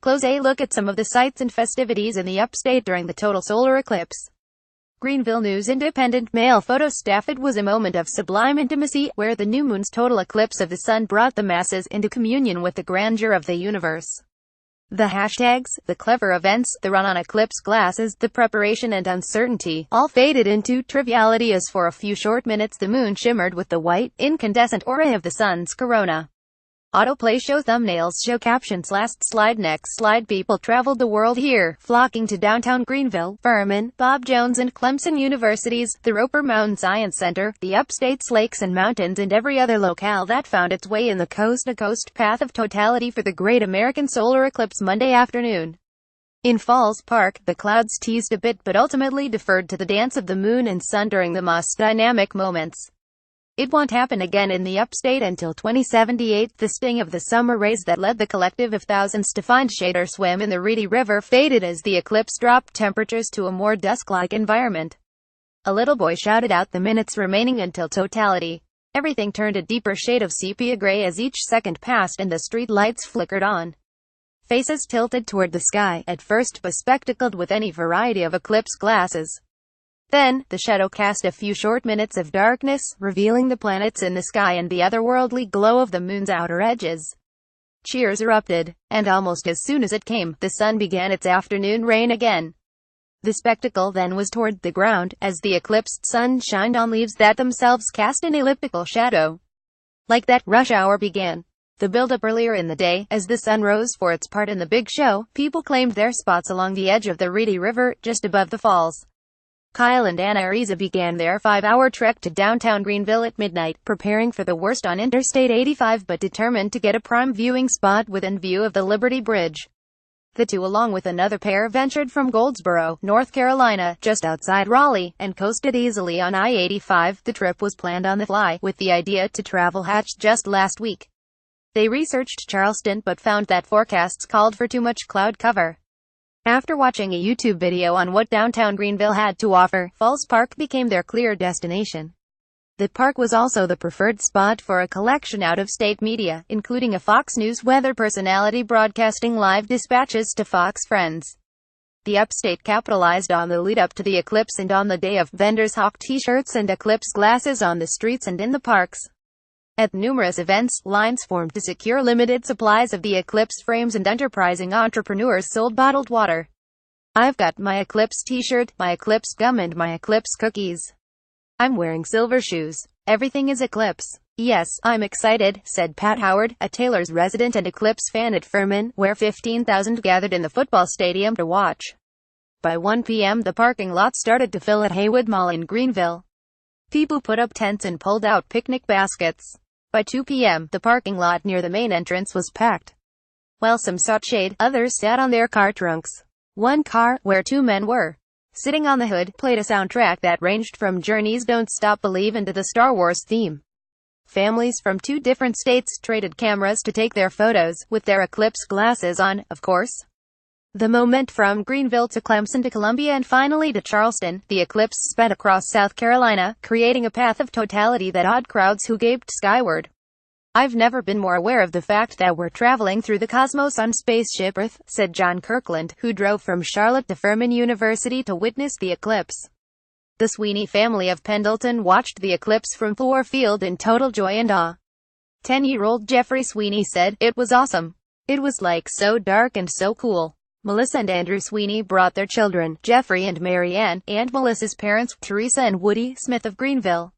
Close a look at some of the sights and festivities in the upstate during the total solar eclipse. Greenville News Independent Mail Photo Staff. It was a moment of sublime intimacy, where the new moon's total eclipse of the sun brought the masses into communion with the grandeur of the universe. The hashtags, the clever events, the run on eclipse glasses, the preparation and uncertainty, all faded into triviality as for a few short minutes the moon shimmered with the white, incandescent aura of the sun's corona. Autoplay show thumbnails show captions. Last slide. Next slide. People traveled the world here, flocking to downtown Greenville, Furman, Bob Jones and Clemson universities, the Roper Mountain Science Center, the upstate's lakes and mountains and every other locale that found its way in the coast-to-coast path of totality for the great American solar eclipse Monday afternoon. In Falls Park, the clouds teased a bit but ultimately deferred to the dance of the moon and sun during the most dynamic moments. It won't happen again in the upstate until 2078. The sting of the summer rays that led the collective of thousands to find shade or swim in the Reedy River faded as the eclipse dropped temperatures to a more dusk-like environment. A little boy shouted out the minutes remaining until totality. Everything turned a deeper shade of sepia gray as each second passed and the street lights flickered on. Faces tilted toward the sky, at first bespectacled with any variety of eclipse glasses. Then, the shadow cast a few short minutes of darkness, revealing the planets in the sky and the otherworldly glow of the moon's outer edges. Cheers erupted, and almost as soon as it came, the sun began its afternoon rain again. The spectacle then was toward the ground, as the eclipsed sun shined on leaves that themselves cast an elliptical shadow. Like that, rush hour began. The build-up earlier in the day, as the sun rose for its part in the big show, people claimed their spots along the edge of the Reedy River, just above the falls. Kyle and Anna Ariza began their 5-hour trek to downtown Greenville at midnight, preparing for the worst on Interstate 85 but determined to get a prime viewing spot within view of the Liberty Bridge. The two, along with another pair, ventured from Goldsboro, North Carolina, just outside Raleigh, and coasted easily on I-85. The trip was planned on the fly, with the idea to travel hatched just last week. They researched Charleston but found that forecasts called for too much cloud cover. After watching a YouTube video on what downtown Greenville had to offer, Falls Park became their clear destination. The park was also the preferred spot for a collection out-of-state media, including a Fox News weather personality broadcasting live dispatches to Fox friends. The upstate capitalized on the lead-up to the eclipse, and on the day of, vendors hawked t-shirts and eclipse glasses on the streets and in the parks. At numerous events, lines formed to secure limited supplies of the eclipse frames and enterprising entrepreneurs sold bottled water. I've got my eclipse t-shirt, my eclipse gum and my eclipse cookies. I'm wearing silver shoes. Everything is eclipse. Yes, I'm excited, said Pat Howard, a Taylor's resident and eclipse fan at Furman, where 15,000 gathered in the football stadium to watch. By 1 p.m. the parking lot started to fill at Haywood Mall in Greenville. People put up tents and pulled out picnic baskets. By 2 p.m., the parking lot near the main entrance was packed. While some sought shade, others sat on their car trunks. One car, where two men were sitting on the hood, played a soundtrack that ranged from Journey's Don't Stop Believe into the Star Wars theme. Families from 2 different states traded cameras to take their photos, with their eclipse glasses on, of course. The moment from Greenville to Clemson to Columbia and finally to Charleston, the eclipse sped across South Carolina, creating a path of totality that awed crowds who gaped skyward. I've never been more aware of the fact that we're traveling through the cosmos on spaceship Earth, said John Kirkland, who drove from Charlotte to Furman University to witness the eclipse. The Sweeney family of Pendleton watched the eclipse from Fluor Field in total joy and awe. 10-year-old Jeffrey Sweeney said, "It was awesome. It was like so dark and so cool." Melissa and Andrew Sweeney brought their children, Jeffrey and Mary Ann, and Melissa's parents, Teresa and Woody Smith of Greenville.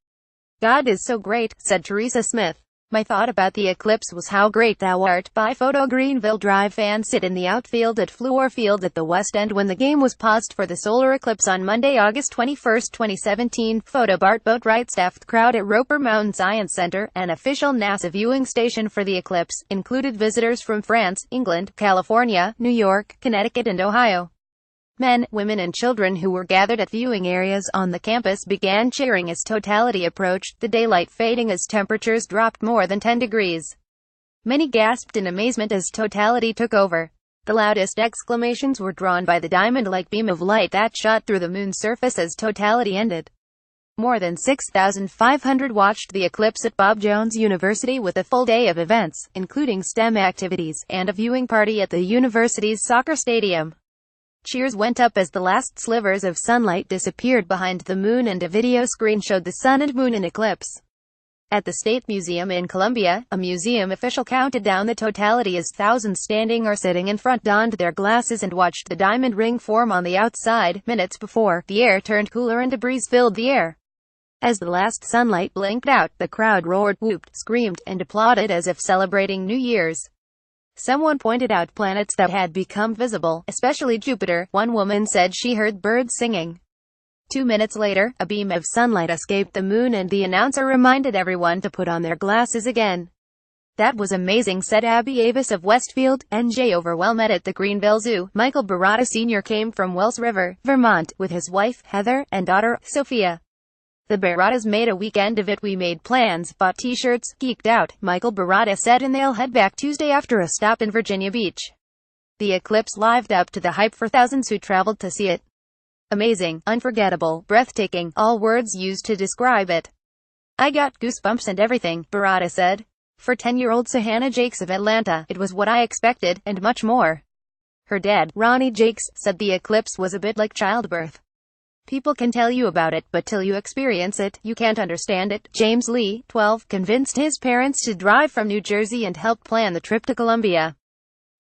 "God is so great," said Teresa Smith. "My thought about the eclipse was how great thou art." By photo. Greenville Drive fans sit in the outfield at Fluor Field at the West End when the game was paused for the solar eclipse on Monday, August 21, 2017. Photo. Bart Boatwright. Staffed crowd at Roper Mountain Science Center, an official NASA viewing station for the eclipse, included visitors from France, England, California, New York, Connecticut and Ohio. Men, women and children who were gathered at viewing areas on the campus began cheering as totality approached, the daylight fading as temperatures dropped more than 10 degrees. Many gasped in amazement as totality took over. The loudest exclamations were drawn by the diamond-like beam of light that shot through the moon's surface as totality ended. More than 6,500 watched the eclipse at Bob Jones University with a full day of events, including STEM activities, and a viewing party at the university's soccer stadium. Cheers went up as the last slivers of sunlight disappeared behind the moon and a video screen showed the sun and moon in eclipse. At the State Museum in Columbia, a museum official counted down the totality as thousands standing or sitting in front donned their glasses and watched the diamond ring form on the outside. Minutes before, the air turned cooler and a breeze filled the air. As the last sunlight blinked out, the crowd roared, whooped, screamed, and applauded as if celebrating New Year's. Someone pointed out planets that had become visible, especially Jupiter. One woman said she heard birds singing. 2 minutes later, a beam of sunlight escaped the moon and the announcer reminded everyone to put on their glasses again. "That was amazing," said Abby Avis of Westfield, NJ. Overwhelmed at the Greenville Zoo. Michael Barada Sr. came from Wells River, Vermont, with his wife, Heather, and daughter, Sophia. "The Baradas made a weekend of it. We made plans, bought t-shirts, geeked out," Michael Barada said, and they'll head back Tuesday after a stop in Virginia Beach. The eclipse lived up to the hype for thousands who traveled to see it. Amazing, unforgettable, breathtaking, all words used to describe it. "I got goosebumps and everything," Barada said. For 10-year-old Sahana Jakes of Atlanta, "It was what I expected, and much more." Her dad, Ronnie Jakes, said the eclipse was a bit like childbirth. "People can tell you about it, but till you experience it, you can't understand it." James Lee, 12, convinced his parents to drive from New Jersey and helped plan the trip to Columbia.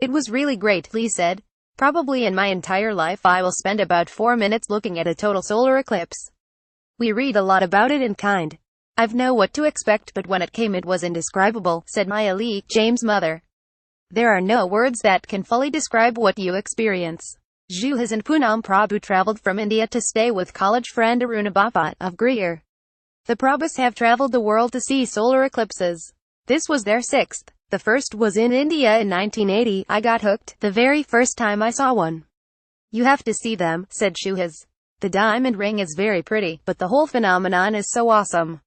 "It was really great," Lee said. "Probably in my entire life I will spend about 4 minutes looking at a total solar eclipse. We read a lot about it in kind. I've know what to expect, but when it came it was indescribable," said Maya Lee, James' mother. "There are no words that can fully describe what you experience." Juhas and Poonam Prabhu traveled from India to stay with college friend Aruna Bapat of Greer. The Prabhus have traveled the world to see solar eclipses. This was their 6th. The first was in India in 1980. "I got hooked the very first time I saw one." "You have to see them," said Juhas. "The diamond ring is very pretty, but the whole phenomenon is so awesome.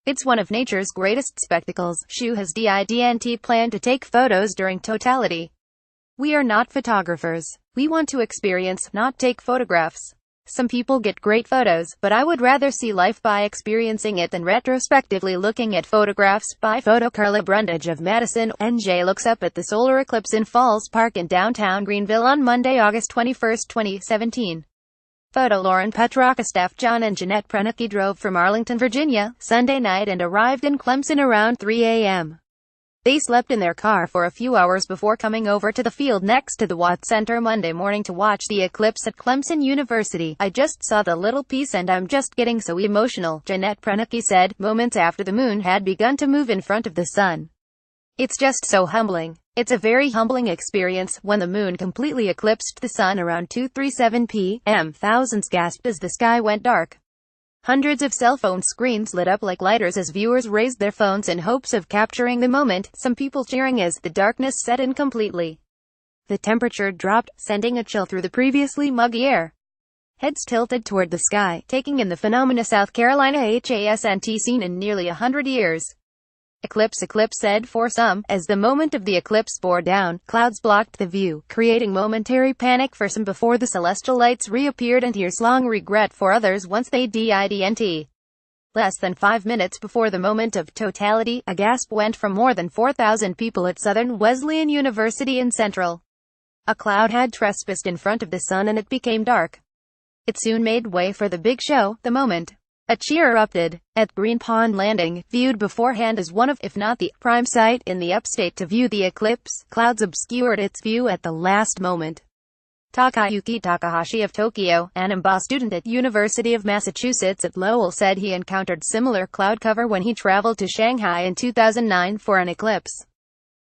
It's one of nature's greatest spectacles." Juhas didn't plan to take photos during totality. "We are not photographers. We want to experience, not take photographs. Some people get great photos, but I would rather see life by experiencing it than retrospectively looking at photographs." By photo. Carla Brundage of Madison, NJ. looks up at the solar eclipse in Falls Park in downtown Greenville on Monday, August 21, 2017. Photo. Lauren Petraka. Staff. John and Jeanette Prenicky drove from Arlington, Virginia, Sunday night and arrived in Clemson around 3 a.m. They slept in their car for a few hours before coming over to the field next to the Watt Center Monday morning to watch the eclipse at Clemson University. "I just saw the little piece and I'm just getting so emotional," Jeanette Prenicky said, moments after the moon had begun to move in front of the sun. "It's just so humbling. It's a very humbling experience." When the moon completely eclipsed the sun around 2:37 p.m., thousands gasped as the sky went dark. Hundreds of cell phone screens lit up like lighters as viewers raised their phones in hopes of capturing the moment, some people cheering as the darkness set in completely. The temperature dropped, sending a chill through the previously muggy air. Heads tilted toward the sky, taking in the phenomena. South Carolina hasn't seen in nearly 100 years. Eclipse said for some, as the moment of the eclipse bore down, clouds blocked the view, creating momentary panic for some before the celestial lights reappeared and years-long regret for others once they didn't. Less than 5 minutes before the moment of totality, a gasp went from more than 4,000 people at Southern Wesleyan University in Central. A cloud had trespassed in front of the sun and it became dark. It soon made way for the big show, the moment. A cheer erupted at Green Pond Landing, viewed beforehand as one of, if not the, prime site in the upstate to view the eclipse. Clouds obscured its view at the last moment. Takayuki Takahashi of Tokyo, an MBA student at University of Massachusetts at Lowell, said he encountered similar cloud cover when he traveled to Shanghai in 2009 for an eclipse.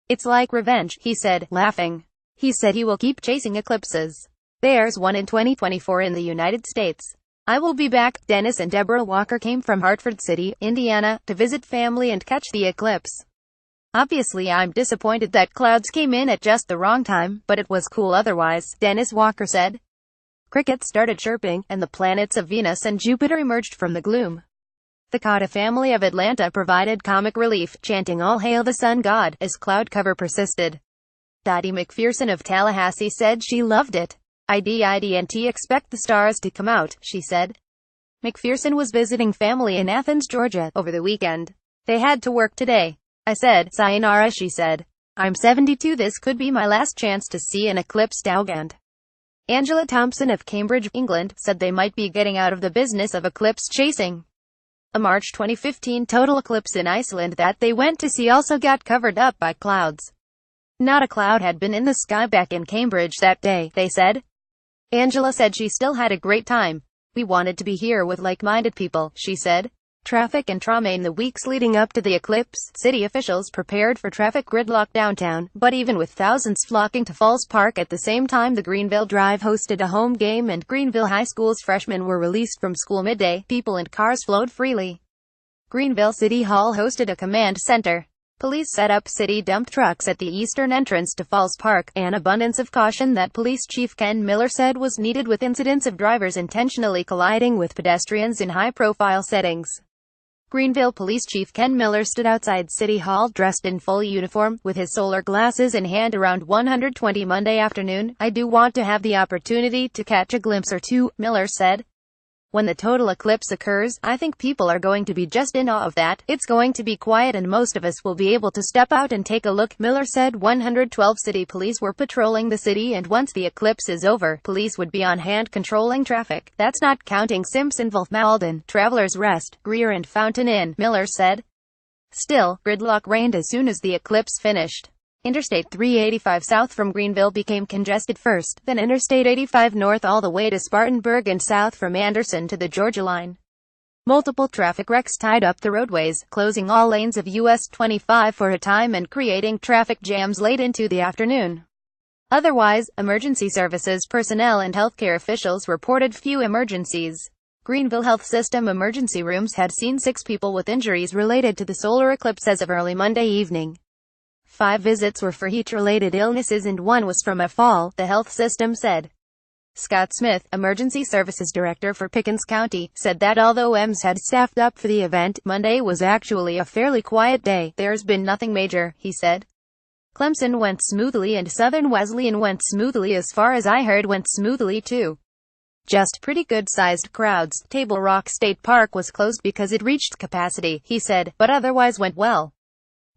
"It's like revenge," he said, laughing. He said he will keep chasing eclipses. There's one in 2024 in the United States. "I will be back." Dennis and Deborah Walker came from Hartford City, Indiana, to visit family and catch the eclipse. "Obviously I'm disappointed that clouds came in at just the wrong time, but it was cool otherwise," Dennis Walker said. Crickets started chirping, and the planets of Venus and Jupiter emerged from the gloom. The Cotta family of Atlanta provided comic relief, chanting "All Hail the Sun God," as cloud cover persisted. Dottie McPherson of Tallahassee said she loved it. "I didn't expect the stars to come out," she said. McPherson was visiting family in Athens, Georgia, over the weekend. They had to work today. I said, sayonara, she said. I'm 72, this could be my last chance to see an eclipse. Daugand. Angela Thompson of Cambridge, England, said they might be getting out of the business of eclipse chasing. A March 2015 total eclipse in Iceland that they went to see also got covered up by clouds. Not a cloud had been in the sky back in Cambridge that day, they said. Angela said she still had a great time. We wanted to be here with like-minded people, she said. Traffic and trauma in the weeks leading up to the eclipse. City officials prepared for traffic gridlock downtown, but even with thousands flocking to Falls Park at the same time the Greenville Drive hosted a home game and Greenville High School's freshmen were released from school midday, people and cars flowed freely. Greenville City Hall hosted a command center. Police set up city dump trucks at the eastern entrance to Falls Park, an abundance of caution that Police Chief Ken Miller said was needed with incidents of drivers intentionally colliding with pedestrians in high-profile settings. Greenville Police Chief Ken Miller stood outside City Hall dressed in full uniform, with his solar glasses in hand around 1:20 Monday afternoon. I do want to have the opportunity to catch a glimpse or two, Miller said. When the total eclipse occurs, I think people are going to be just in awe of that. It's going to be quiet and most of us will be able to step out and take a look, Miller said. 112 city police were patrolling the city and once the eclipse is over, police would be on hand controlling traffic. That's not counting Simpsonville, Malden, Travelers Rest, Greer and Fountain Inn, Miller said. Still, gridlock reigned as soon as the eclipse finished. Interstate 385 south from Greenville became congested first, then Interstate 85 north all the way to Spartanburg and south from Anderson to the Georgia line. Multiple traffic wrecks tied up the roadways, closing all lanes of US 25 for a time and creating traffic jams late into the afternoon. Otherwise, emergency services personnel and healthcare officials reported few emergencies. Greenville Health System emergency rooms had seen 6 people with injuries related to the solar eclipse as of early Monday evening. 5 visits were for heat-related illnesses and 1 was from a fall, the health system said. Scott Smith, Emergency Services Director for Pickens County, said that although EMS had staffed up for the event, Monday was actually a fairly quiet day. There's been nothing major, he said. Clemson went smoothly and Southern Wesleyan went smoothly, as far as I heard went smoothly too. Just pretty good-sized crowds. Table Rock State Park was closed because it reached capacity, he said, but otherwise went well.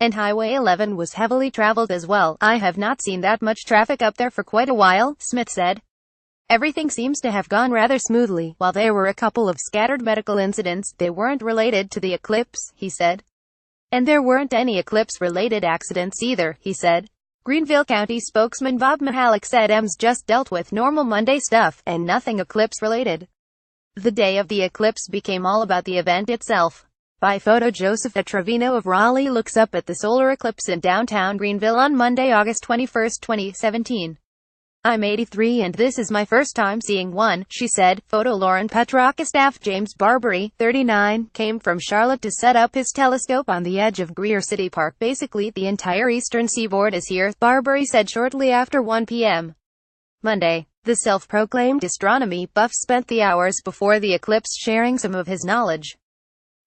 And Highway 11 was heavily traveled as well. I have not seen that much traffic up there for quite a while, Smith said. Everything seems to have gone rather smoothly. While there were a couple of scattered medical incidents, they weren't related to the eclipse, he said. And there weren't any eclipse-related accidents either, he said. Greenville County spokesman Bob Mihalik said EMS just dealt with normal Monday stuff, and nothing eclipse-related. The day of the eclipse became all about the event itself. By photo, Joseph Trevino of Raleigh looks up at the solar eclipse in downtown Greenville on Monday, August 21, 2017. I'm 83 and this is my first time seeing one, she said. Photo Lauren Petrarca staff James Barbary, 39, came from Charlotte to set up his telescope on the edge of Greer City Park. Basically, the entire eastern seaboard is here, Barbary said shortly after 1 p.m. Monday. The self-proclaimed astronomy buff spent the hours before the eclipse sharing some of his knowledge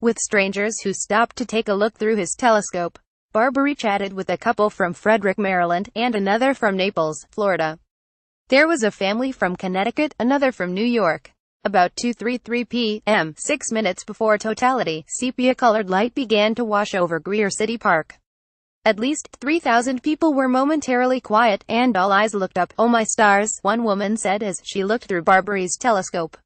with strangers who stopped to take a look through his telescope. Barbary chatted with a couple from Frederick, Maryland, and another from Naples, Florida. There was a family from Connecticut, another from New York. About 2:33 p.m., 6 minutes before totality, sepia-colored light began to wash over Greer City Park. At least 3,000 people were momentarily quiet, and all eyes looked up. Oh my stars, one woman said as she looked through Barbary's telescope.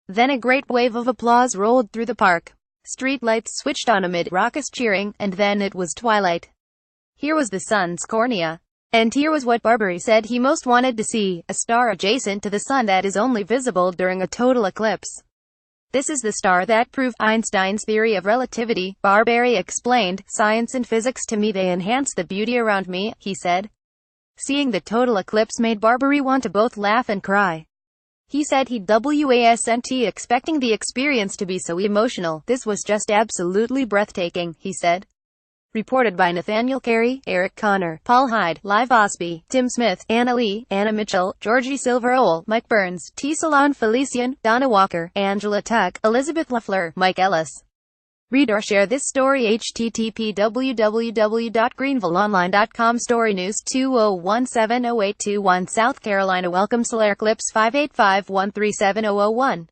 Then a great wave of applause rolled through the park. Street lights switched on amid raucous cheering, and then it was twilight. Here was the sun's cornea. And here was what Barbary said he most wanted to see, a star adjacent to the sun that is only visible during a total eclipse. This is the star that proved Einstein's theory of relativity, Barbary explained. Science and physics to me, they enhance the beauty around me, he said. Seeing the total eclipse made Barbary want to both laugh and cry. He said he wasn't expecting the experience to be so emotional. This was just absolutely breathtaking, he said. Reported by Nathaniel Carey, Eric Connor, Paul Hyde, Live Osby, Tim Smith, Anna Lee, Anna Mitchell, Georgie Silver-Ole, Mike Burns, T. Salon Felician, Donna Walker, Angela Tuck, Elizabeth LaFleur, Mike Ellis. Read or share this story. http www.greenvilleonline.com. Story News 20170821 South Carolina. Welcome Solar Eclipse 585137001.